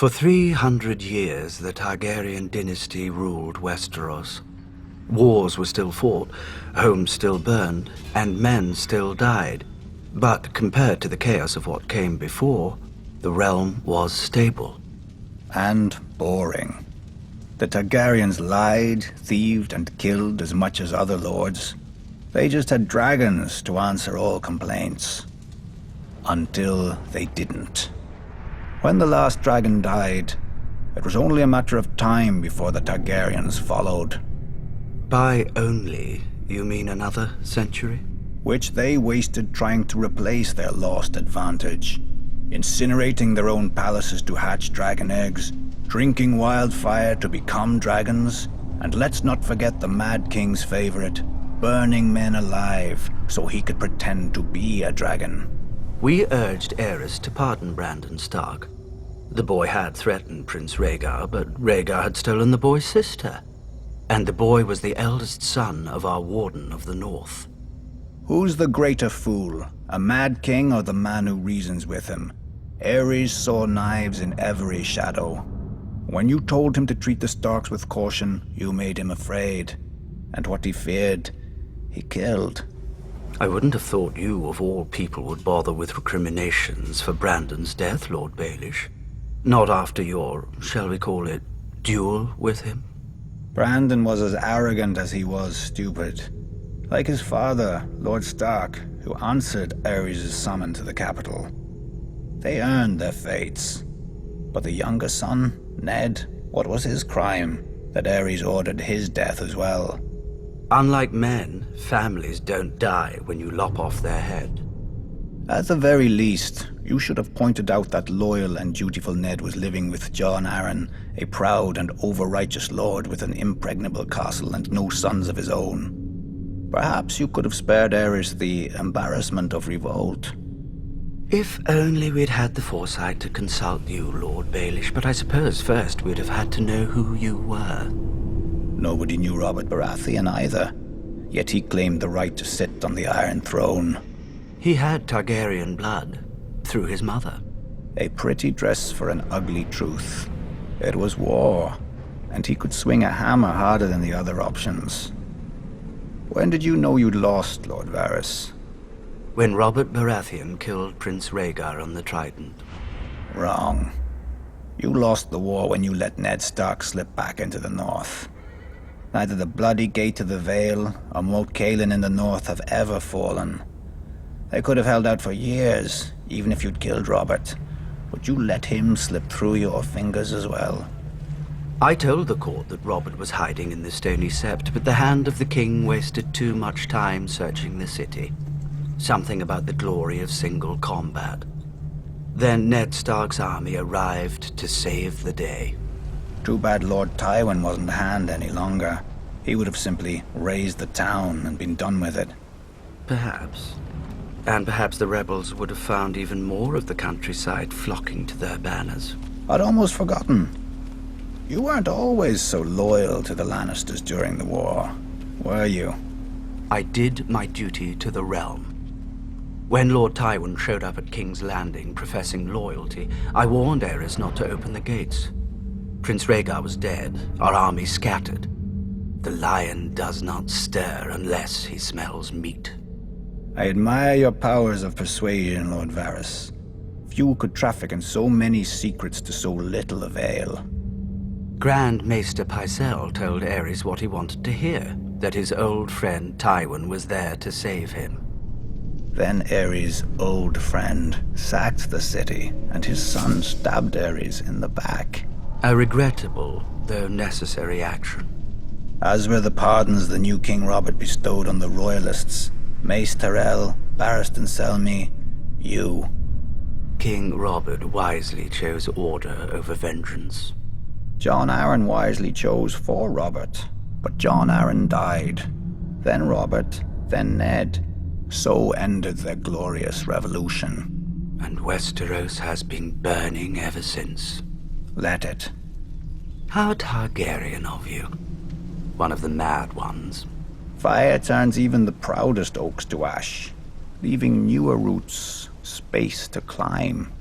For 300 years, the Targaryen dynasty ruled Westeros. Wars were still fought, homes still burned, and men still died. But compared to the chaos of what came before, the realm was stable. And boring. The Targaryens lied, thieved, and killed as much as other lords. They just had dragons to answer all complaints. Until they didn't. When the last dragon died, it was only a matter of time before the Targaryens followed. By only, you mean another century? Which they wasted trying to replace their lost advantage. Incinerating their own palaces to hatch dragon eggs, drinking wildfire to become dragons, and let's not forget the Mad King's favorite, burning men alive so he could pretend to be a dragon. We urged Aerys to pardon Brandon Stark. The boy had threatened Prince Rhaegar, but Rhaegar had stolen the boy's sister. And the boy was the eldest son of our Warden of the North. Who's the greater fool, a Mad King or the man who reasons with him? Aerys saw knives in every shadow. When you told him to treat the Starks with caution, you made him afraid. And what he feared, he killed. I wouldn't have thought you, of all people, would bother with recriminations for Brandon's death, Lord Balish. Not after your, shall we call it, duel with him? Brandon was as arrogant as he was stupid. Like his father, Lord Stark, who answered Aerys' summon to the capital. They earned their fates. But the younger son, Ned, what was his crime that Aerys ordered his death as well? Unlike men, families don't die when you lop off their head. At the very least, you should have pointed out that loyal and dutiful Ned was living with Jon Arryn, a proud and over-righteous lord with an impregnable castle and no sons of his own. Perhaps you could have spared Aerys the embarrassment of revolt. If only we'd had the foresight to consult you, Lord Balish, but I suppose first we'd have had to know who you were. Nobody knew Robert Baratheon either, yet he claimed the right to sit on the Iron Throne. He had Targaryen blood, through his mother. A pretty dress for an ugly truth. It was war, and he could swing a hammer harder than the other options. When did you know you'd lost, Lord Varys? When Robert Baratheon killed Prince Rhaegar on the Trident. Wrong. You lost the war when you let Ned Stark slip back into the north. Neither the bloody Gate of the Vale or Moat Cailin in the north have ever fallen. They could have held out for years, even if you'd killed Robert. But you let him slip through your fingers as well. I told the court that Robert was hiding in the Stony Sept, but the hand of the king wasted too much time searching the city. Something about the glory of single combat. Then Ned Stark's army arrived to save the day. Too bad Lord Tywin wasn't a hand any longer. He would have simply razed the town and been done with it. Perhaps. And perhaps the rebels would have found even more of the countryside flocking to their banners. I'd almost forgotten. You weren't always so loyal to the Lannisters during the war, were you? I did my duty to the realm. When Lord Tywin showed up at King's Landing professing loyalty, I warned Aerys not to open the gates. Prince Rhaegar was dead, our army scattered. The lion does not stir unless he smells meat. I admire your powers of persuasion, Lord Varys. Few could traffic in so many secrets to so little avail. Grand Maester Pycelle told Aerys what he wanted to hear, that his old friend Tywin was there to save him. Then Aerys' old friend sacked the city, and his son stabbed Aerys in the back. A regrettable, though necessary action. As were the pardons the new King Robert bestowed on the royalists. Mace Tyrell, Barristan Selmy, you. King Robert wisely chose order over vengeance. Jon Arryn wisely chose for Robert, but Jon Arryn died. Then Robert, then Ned. So ended their glorious revolution. And Westeros has been burning ever since. Let it. How Targaryen of you. One of the mad ones. Fire turns even the proudest oaks to ash, leaving newer roots space to climb.